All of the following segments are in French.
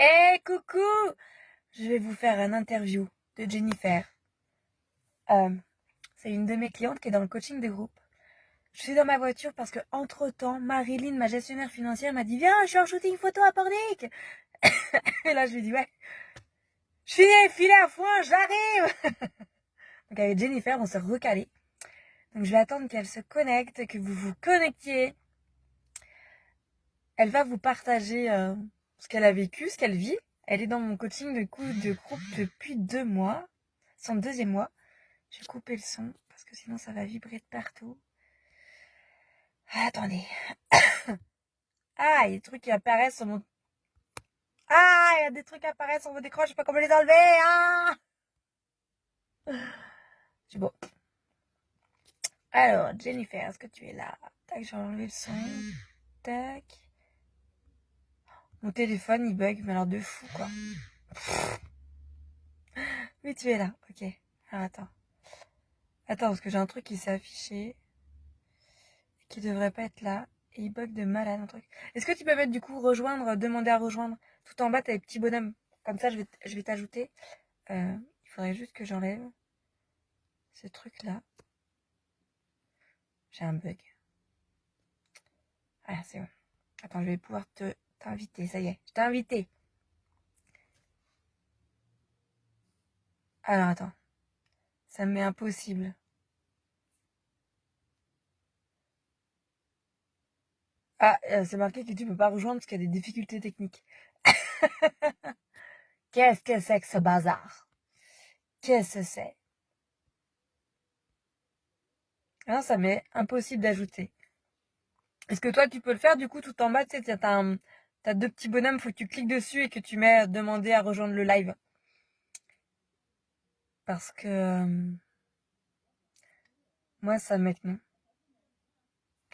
Hey, coucou! Je vais vous faire un interview de Jennifer. C'est une de mes clientes qui est dans le coaching de groupe. Je suis dans ma voiture parce que, entre-temps, Marilyn, ma gestionnaire financière, m'a dit viens, je suis en shooting photo à Pornic. Et là, je lui dis ouais, je suis filet à foin, j'arrive. Donc avec Jennifer, on s'est recalé. Donc je vais attendre qu'elle se connecte, que vous vous connectiez. Elle va vous partager ce qu'elle a vécu, ce qu'elle vit. Elle est dans mon coaching de groupe depuis 2 mois, son 2e mois. Je vais couper le son parce que sinon ça va vibrer de partout. Ah, attendez. Ah, il y a des trucs qui apparaissent sur mon... Ah, il y a des trucs qui apparaissent sur mon écran, je sais pas comment les enlever. Ah, c'est bon. Alors, Jennifer, est-ce que tu es là? Tac, j'ai enlevé le son. Tac. Mon téléphone, il bug, mais alors de fou, quoi. Oui, tu es là. Ok. Alors, attends. Attends, parce que j'ai un truc qui s'est affiché. Qui devrait pas être là. Et il bug de malade, un truc. Est-ce que tu peux mettre, du coup, rejoindre, demander à rejoindre? Tout en bas, t'as les petits bonhommes. Comme ça, je vais t'ajouter. Il faudrait juste que j'enlève ce truc-là. J'ai un bug. Ah, c'est bon. Attends, je vais pouvoir t'inviter. Ça y est, je t'ai invité. Alors, attends. Ça me met impossible. Ah, c'est marqué que tu peux pas rejoindre parce qu'il y a des difficultés techniques. Qu'est-ce que c'est que ce bazar? Qu'est-ce que c'est? Ah, ça m'est impossible d'ajouter. Est-ce que toi, tu peux le faire? Du coup, tout en bas, tu sais, t'as 2 petits bonhommes, faut que tu cliques dessus et que tu mets demander à rejoindre le live. Parce que moi, ça me met que non.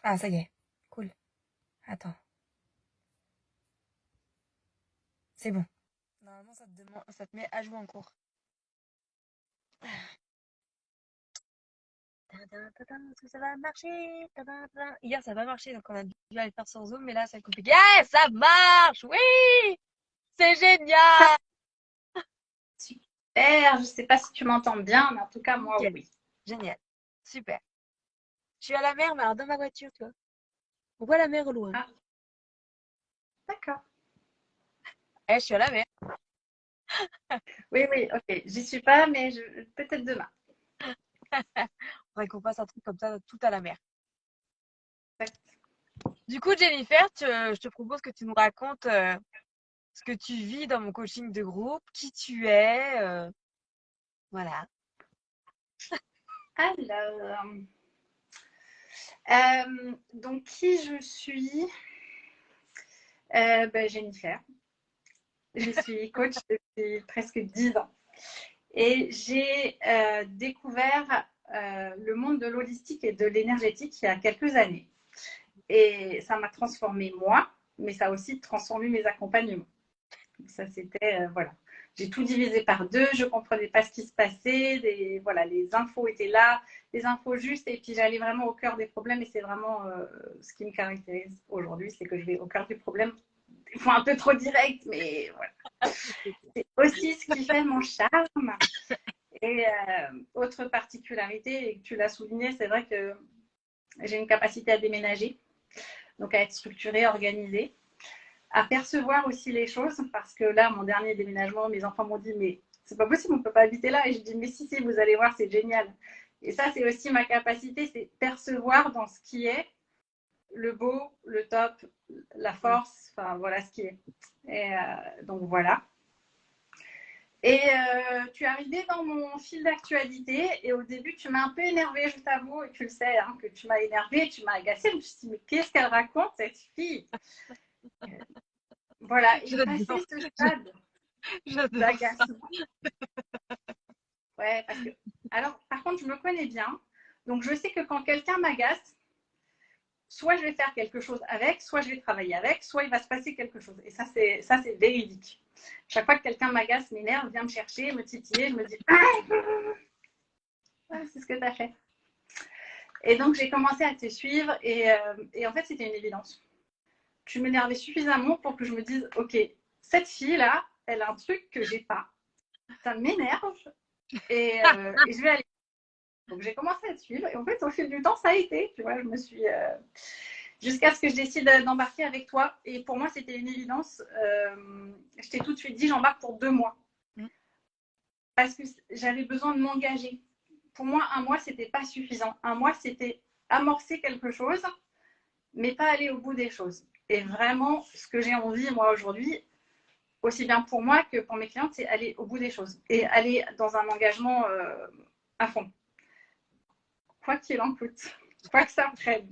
Ah, ça y est. Cool. Attends. C'est bon. Normalement, ça te met à jouer en cours. Est-ce que ça va marcher? Hier, ça n'a pas marché, donc on a dû aller faire sur Zoom, mais là, c'est compliqué. Yes, ça marche! Oui! C'est génial! Super, je sais pas si tu m'entends bien, mais en tout cas, moi, Nickel. oui. Génial. Super. Je suis à la mer, mais alors dans ma voiture, tu vois. On voit la mer au loin. Ah, d'accord. Eh, je suis à la mer. Oui, oui, ok. J'y suis pas, mais peut-être demain. Faudrait qu'on fasse un truc comme ça, tout à la mer. Ouais. Du coup, Jennifer, je te propose que tu nous racontes ce que tu vis dans mon coaching de groupe, qui tu es, voilà. Alors, donc qui je suis? Jennifer. Je suis coach depuis presque 10 ans. Et j'ai découvert le monde de l'holistique et de l'énergétique il y a quelques années. Et ça m'a transformé moi, mais ça a aussi transformé mes accompagnements. Donc ça, c'était, voilà. J'ai tout divisé par deux, je ne comprenais pas ce qui se passait, voilà, les infos étaient là, les infos justes, et puis j'allais vraiment au cœur des problèmes, et c'est vraiment ce qui me caractérise aujourd'hui, c'est que je vais au cœur du problème, des fois un peu trop direct, mais voilà. C'est aussi ce qui fait mon charme. Et autre particularité, et que tu l'as souligné, c'est vrai que j'ai une capacité à déménager, donc à être structurée, organisée, à percevoir aussi les choses, parce que là, mon dernier déménagement, mes enfants m'ont dit, mais c'est pas possible, on peut pas habiter là. Et je dis, mais si, si, vous allez voir, c'est génial. Et ça, c'est aussi ma capacité, c'est percevoir dans ce qui est le beau, le top, la force, enfin voilà ce qui est. Et donc voilà. Et tu es arrivé dans mon fil d'actualité et au début, tu m'as un peu énervée, je t'avoue, et tu le sais, hein, que tu m'as énervée, tu m'as agacée. Je me suis dit, mais qu'est-ce qu'elle raconte, cette fille? Voilà, et passé J'adore, ce stade j'adore ça. d'agacement, ouais, parce que, alors, par contre, je me connais bien, donc je sais que quand quelqu'un m'agace, soit je vais faire quelque chose avec, soit je vais travailler avec, soit il va se passer quelque chose. Et ça, c'est véridique. Chaque fois que quelqu'un m'agace, m'énerve, vient me chercher, me titiller, je me dis, ah, c'est ce que tu as fait. Et donc, j'ai commencé à te suivre et en fait, c'était une évidence. Tu m'énervais suffisamment pour que je me dise, ok, cette fille-là, elle a un truc que j'ai pas. Ça m'énerve. Et je vais aller. Donc, j'ai commencé à te suivre. Et en fait, au fil du temps, ça a été. Tu vois, je me suis. Jusqu'à ce que je décide d'embarquer avec toi. Et pour moi, c'était une évidence. Je t'ai tout de suite dit, j'embarque pour 2 mois. Parce que j'avais besoin de m'engager. Pour moi, 1 mois, c'était pas suffisant. 1 mois, c'était amorcer quelque chose, mais pas aller au bout des choses. Et vraiment, ce que j'ai envie, moi, aujourd'hui, aussi bien pour moi que pour mes clientes, c'est aller au bout des choses et aller dans un engagement à fond. Quoi qu'il en coûte, quoi que ça me prenne.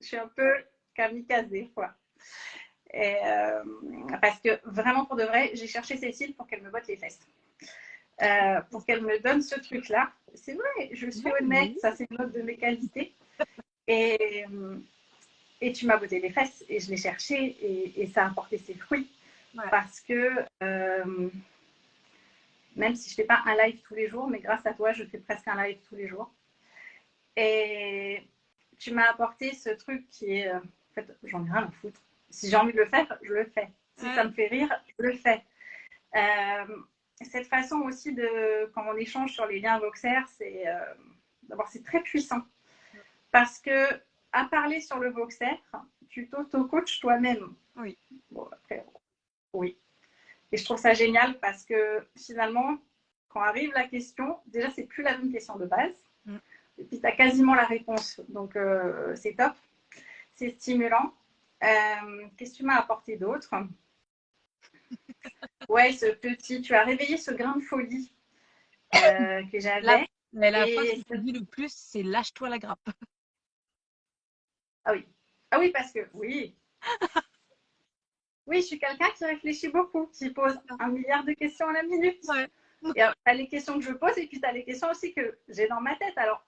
Je suis un peu kamikaze des fois. Et, parce que vraiment, pour de vrai, j'ai cherché Cécile pour qu'elle me botte les fesses. Pour qu'elle me donne ce truc-là. C'est vrai, je suis honnête, ça c'est une autre de mes qualités. Et tu m'as botté les fesses et je l'ai cherché et ça a apporté ses fruits. Ouais. Parce que même si je ne fais pas un live tous les jours, mais grâce à toi, je fais presque un live tous les jours. Et tu m'as apporté ce truc qui est, en fait, j'en ai rien à foutre. Si j'ai envie de le faire, je le fais. Si ça me fait rire, je le fais. Cette façon aussi de, quand on échange sur les liens Voxer, c'est d'abord c'est très puissant. Parce que à parler sur le Voxer, tu t'auto-coaches toi-même. Oui. Bon, après, oui. Et je trouve ça génial parce que finalement, quand arrive la question, déjà, c'est plus la même question de base. Et puis, tu as quasiment la réponse. Donc, c'est top. C'est stimulant. Qu'est-ce que tu m'as apporté d'autre? Ouais, ce petit, tu as réveillé ce grain de folie que j'avais. La phrase qui te dit le plus, c'est lâche-toi la grappe. Ah oui. Ah oui, parce que oui. Oui, je suis quelqu'un qui réfléchit beaucoup, qui pose 1 milliard de questions à la minute. Ouais. Et tu as les questions que je pose et puis tu as les questions aussi que j'ai dans ma tête. Alors,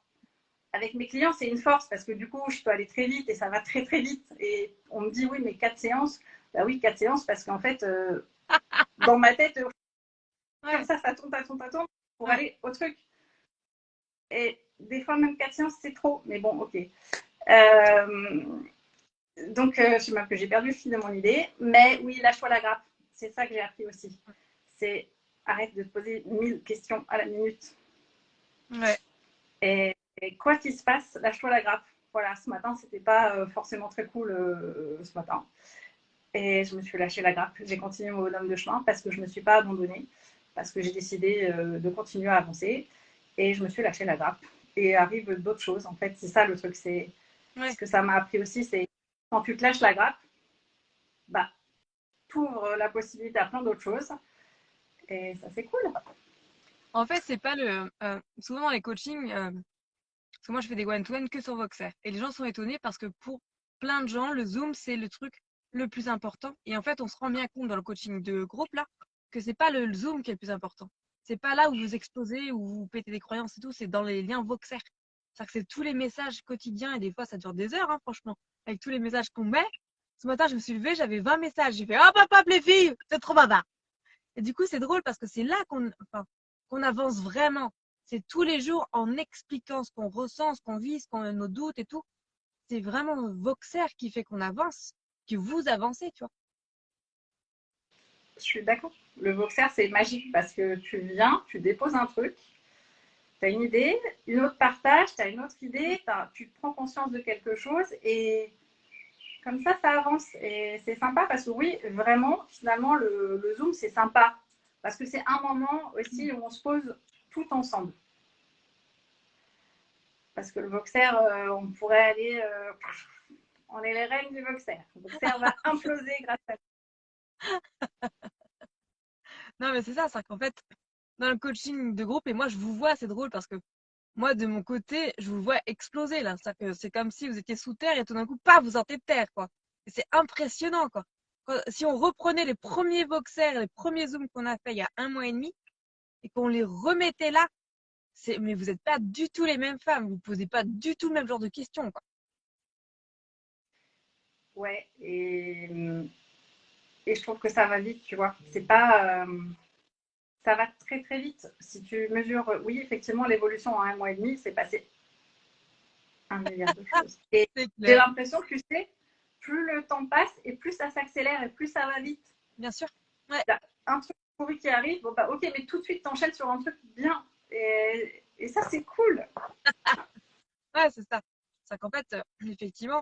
avec mes clients, c'est une force parce que du coup, je peux aller très vite et ça va très très vite. Et on me dit, oui, mais 4 séances. Bah oui, 4 séances parce qu'en fait, dans ma tête, comme ça tourne pour aller au truc. Et des fois, même 4 séances, c'est trop. Mais bon, ok. Donc, je sais même que j'ai perdu le fil de mon idée. Mais oui, lâche-toi la grappe. C'est ça que j'ai appris aussi. C'est arrête de te poser 1000 questions à la minute. Ouais. Et quoi qu'il se passe, lâche-toi la grappe. Voilà, ce matin, c'était pas forcément très cool ce matin. Et je me suis lâché la grappe. J'ai continué mon bonhomme de chemin parce que je ne me suis pas abandonnée. Parce que j'ai décidé de continuer à avancer. Et je me suis lâché la grappe. Et arrive d'autres choses. En fait, c'est ça le truc. C'est ce que ça m'a appris aussi. C'est quand tu te lâches la grappe, bah, t'ouvres la possibilité à plein d'autres choses. Et ça, c'est cool. En fait, c'est pas le. Souvent dans les coachings, parce que moi je fais des one-to-one que sur Voxer. Et les gens sont étonnés parce que pour plein de gens, le Zoom, c'est le truc le plus important. Et en fait, on se rend bien compte dans le coaching de groupe là que c'est pas le Zoom qui est le plus important. C'est pas là où vous explosez, où vous pétez des croyances et tout, c'est dans les liens Voxer. C'est-à-dire que c'est tous les messages quotidiens et des fois ça dure des heures, hein, franchement, avec tous les messages qu'on met. Ce matin, je me suis levée, j'avais 20 messages. J'ai fait hop, hop, hop, les filles, c'est trop bavard. Et du coup, c'est drôle parce que c'est là qu'on avance vraiment. C'est tous les jours en expliquant ce qu'on ressent, ce qu'on vit, nos doutes et tout. C'est vraiment Voxer qui fait qu'on avance, que vous avancez, tu vois. Je suis d'accord. Le Voxer, c'est magique parce que tu viens, tu déposes un truc, tu as une idée, une autre partage, tu as une autre idée, tu prends conscience de quelque chose et comme ça avance. Et c'est sympa parce que oui, vraiment, finalement, le Zoom, c'est sympa parce que c'est un moment aussi où on se pose tout ensemble. Parce que le Voxer, on pourrait aller... on est les reines du Voxer. Le Voxer va imploser grâce à nous. Non, mais c'est ça, c'est qu'en fait, dans le coaching de groupe, et moi, je vous vois, c'est drôle parce que moi, de mon côté, je vous vois exploser, là. C'est-à-dire que c'est comme si vous étiez sous terre et tout d'un coup, paf, vous sortez de terre, quoi. Et c'est impressionnant, quoi. Si on reprenait les premiers Voxer, les premiers Zooms qu'on a fait il y a 1 mois et demi, et qu'on les remettait là, mais vous n'êtes pas du tout les mêmes femmes, vous ne posez pas du tout le même genre de questions, quoi. Ouais, et je trouve que ça va vite, tu vois. C'est pas... ça va très très vite. Si tu mesures, oui, effectivement, l'évolution en 1 mois et demi, c'est passé 1 milliard de choses. Et j'ai l'impression que tu sais, plus le temps passe et plus ça s'accélère et plus ça va vite. Bien sûr. Ouais. T'as un truc pourri qui arrive, bon bah ok, mais tout de suite t'enchaînes sur un truc bien. Et ça, c'est cool. Ouais, c'est ça. C'est qu'en fait, effectivement,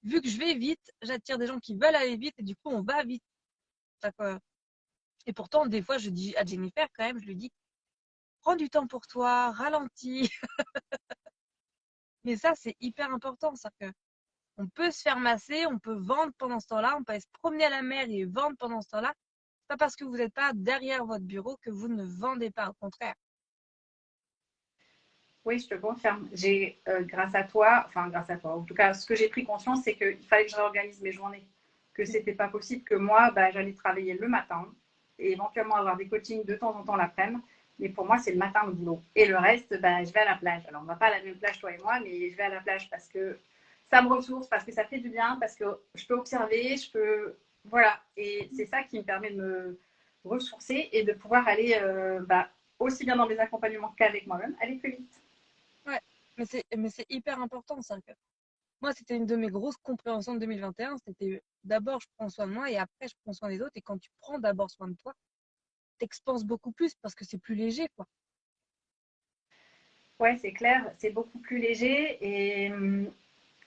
vu que je vais vite, j'attire des gens qui veulent aller vite et du coup, on va vite. Et pourtant, des fois, je dis à Jennifer, quand même, je lui dis, prends du temps pour toi, ralentis. Mais ça, c'est hyper important. Ça que on peut se faire masser, on peut vendre pendant ce temps-là, on peut aller se promener à la mer et vendre pendant ce temps-là. C'est pas parce que vous n'êtes pas derrière votre bureau que vous ne vendez pas, au contraire. Oui, je te confirme. J'ai, grâce à toi, en tout cas, ce que j'ai pris conscience, c'est qu'il fallait que je réorganise mes journées. Que c'était pas possible que moi, bah, j'allais travailler le matin et éventuellement avoir des coachings de temps en temps l'après-midi. Mais pour moi, c'est le matin le boulot. Et le reste, bah, je vais à la plage. Alors, on va pas à la même plage, toi et moi, mais je vais à la plage parce que ça me ressource, parce que ça fait du bien, parce que je peux observer, je peux. Voilà. Et c'est ça qui me permet de me ressourcer et de pouvoir aller bah, aussi bien dans mes accompagnements qu'avec moi-même, aller plus vite. Ouais, mais c'est hyper important ça. Moi, c'était une de mes grosses compréhensions de 2021. C'était d'abord, je prends soin de moi et après, je prends soin des autres. Et quand tu prends d'abord soin de toi, t'expanses beaucoup plus parce que c'est plus léger, quoi. Ouais, c'est clair, c'est beaucoup plus léger et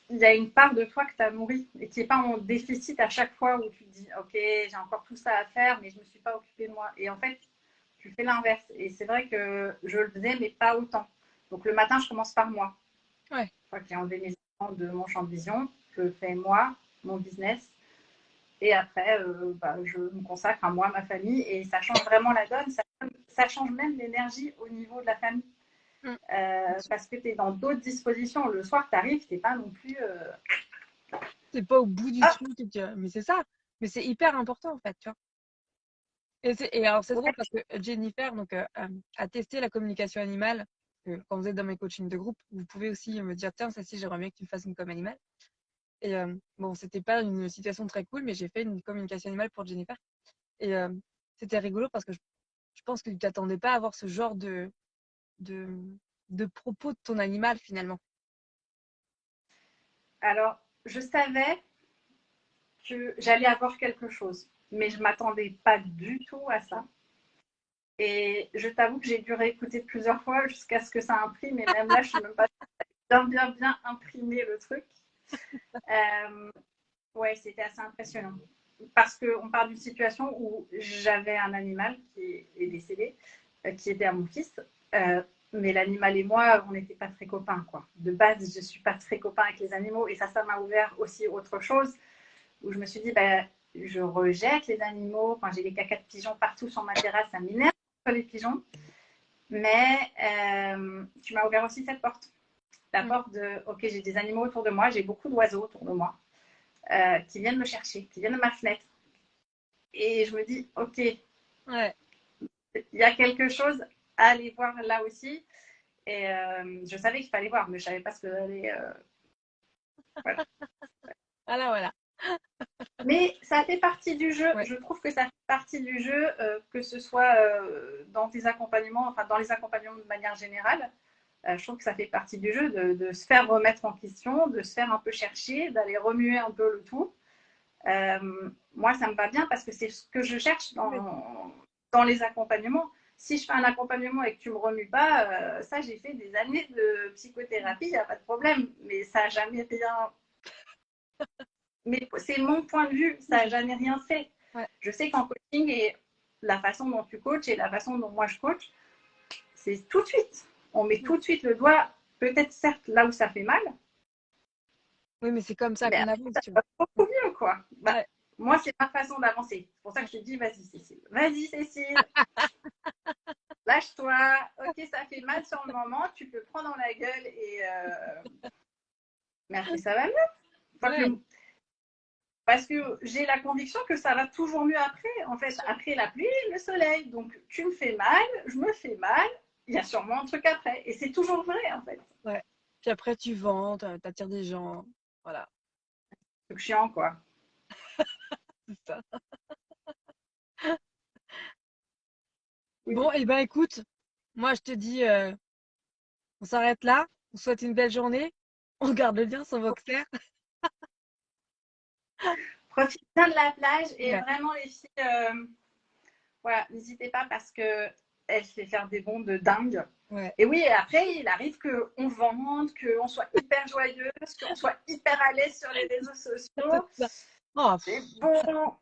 il y a une part de toi que tu as nourrie et qui n'est pas en déficit à chaque fois où tu te dis ok, j'ai encore tout ça à faire, mais je ne me suis pas occupée de moi. Et en fait, tu fais l'inverse. Et c'est vrai que je le faisais, mais pas autant. Donc le matin, je commence par moi. Ouais, Une fois que j'ai enlevé mes enfants de mon champ de vision, je fais moi, mon business. Et après, bah, je me consacre à moi, ma famille, et ça change vraiment la donne. Ça change même l'énergie au niveau de la famille. mm, Parce que tu es dans d'autres dispositions. Le soir, tu arrives, tu n'es pas non plus. t'es pas au bout du Ah, truc. Mais c'est ça. Mais c'est hyper important, en fait, tu vois. Et alors, c'est drôle ouais, parce que Jennifer donc, a testé la communication animale. Quand vous êtes dans mes coachings de groupe, vous pouvez aussi me dire, tiens, celle-ci, j'aimerais bien que tu me fasses une com animale. Et bon, c'était pas une situation très cool, mais j'ai fait une communication animale pour Jennifer. Et c'était rigolo parce que je pense que tu t'attendais pas à avoir ce genre de, de propos de ton animal finalement. alors, je savais que j'allais avoir quelque chose, mais je ne m'attendais pas du tout à ça. Et je t'avoue que j'ai dû réécouter plusieurs fois jusqu'à ce que ça imprime. Et même là, je ne suis même pas bien imprimé le truc. Euh, ouais, c'était assez impressionnant. Parce qu'on part d'une situation où j'avais un animal qui est décédé, qui était à mon fils. Euh, mais l'animal et moi, on n'était pas très copains, quoi. De base, je ne suis pas très copain avec les animaux. Et ça m'a ouvert aussi autre chose, où je me suis dit, bah, je rejette les animaux. Enfin, j'ai des cacas de pigeons partout sur ma terrasse, ça m'énerve les pigeons. Mais tu m'as ouvert aussi cette porte. La Mm. porte de, ok, j'ai des animaux autour de moi, j'ai beaucoup d'oiseaux autour de moi qui viennent me chercher, qui viennent à ma fenêtre. Et je me dis, ok, il Ouais. y a quelque chose à aller voir là aussi. Et je savais qu'il fallait voir, mais je ne savais pas ce que j'allais. Voilà. Voilà, voilà. Mais ça fait partie du jeu. Ouais. Je trouve que ça fait partie du jeu, que ce soit dans tes accompagnements, enfin dans les accompagnements de manière générale. Je trouve que ça fait partie du jeu de se faire remettre en question, de se faire un peu chercher, d'aller remuer un peu le tout. Moi, ça me va bien parce que c'est ce que je cherche Ouais. dans les accompagnements. Si je fais un accompagnement et que tu ne me remues pas, ça, j'ai fait des années de psychothérapie, il n'y a pas de problème. Mais ça n'a jamais rien. Mais c'est mon point de vue, ça n'a jamais rien fait. Ouais. Je sais qu'en coaching, et la façon dont tu coaches et la façon dont moi je coach, c'est tout de suite. On met tout de suite le doigt, peut-être certes là où ça fait mal, Oui, mais c'est comme ça mais qu'on après, avance, ça tu vois. va beaucoup mieux, quoi. Bah, Ouais. moi, c'est ma façon d'avancer. C'est pour ça que je te dis, vas-y, Cécile. Vas-y, Cécile. Lâche-toi. Ok, ça fait mal sur le moment. Tu peux prendre dans la gueule et. Mais après, ça va Ouais. mieux. Parce que j'ai la conviction que ça va toujours mieux après. En fait, après la pluie, le soleil. Donc, tu me fais mal, je me fais mal. Il y a sûrement un truc après. Et c'est toujours vrai, en fait. Ouais. Puis après, tu vends, t'attires des gens. Voilà, C'est chiant, quoi. c'est ça. Oui. Bon, et ben écoute, moi je te dis, on s'arrête là. On souhaite une belle journée. On garde le lien sur Voxer. Profite bien de la plage et Ouais. vraiment les filles, voilà, n'hésitez pas parce que elle sait faire des bons de dingue. Ouais. Et oui, et après, il arrive qu'on vende, qu'on soit hyper joyeuse, qu'on soit hyper à l'aise sur les réseaux sociaux. Oh, C'est bon,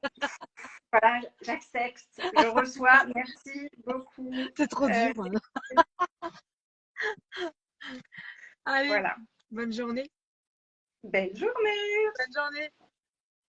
voilà, j'accepte, je reçois, merci beaucoup. c'est trop dur. Allez, Voilà, bonne journée. belle journée. Bonne journée.